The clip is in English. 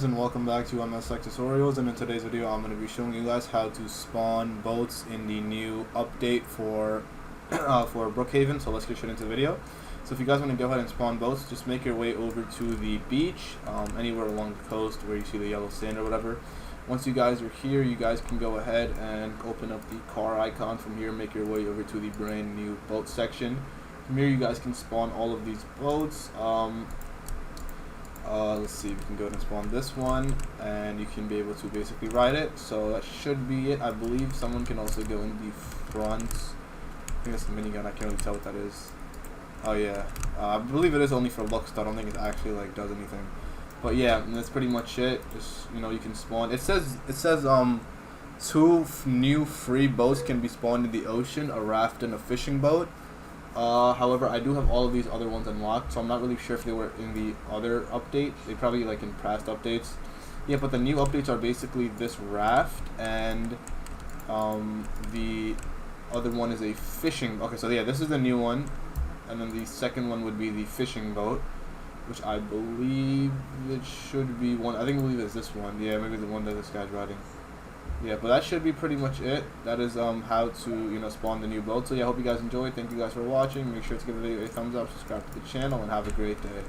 And welcome back to MS Tutorials, and in today's video I'm going to be showing you guys how to spawn boats in the new update for Brookhaven. So let's get straight into the video. So if you guys want to go ahead and spawn boats, just make your way over to the beach, anywhere along the coast where you see the yellow sand or whatever. Once you guys are here, you guys can go ahead and open up the car icon from here, make your way over to the brand new boat section. From here you guys can spawn all of these boats. Let's see, we can go ahead and spawn this one, and you can be able to basically ride it. So that should be it. I believe someone can also go in the front. I think that's the minigun. I can't really tell what that is. Oh yeah, I believe it is only for looks, though. I don't think it actually like does anything. But yeah, and that's pretty much it. Just, you know, you can spawn. It says two new free boats can be spawned in the ocean: a raft and a fishing boat. However, I do have all of these other ones unlocked, so I'm not really sure if they were in the other update. They probably like in past updates. Yeah, but the new updates are basically this raft, and the other one is a fishing. Okay, so yeah, this is the new one, and then the second one would be the fishing boat, which I believe it should be one. I believe it's this one. Yeah, maybe the one that this guy's riding. Yeah, but that should be pretty much it. That is how to spawn the new boat. So yeah, I hope you guys enjoyed. Thank you guys for watching. Make sure to give the video a thumbs up, subscribe to the channel, and have a great day.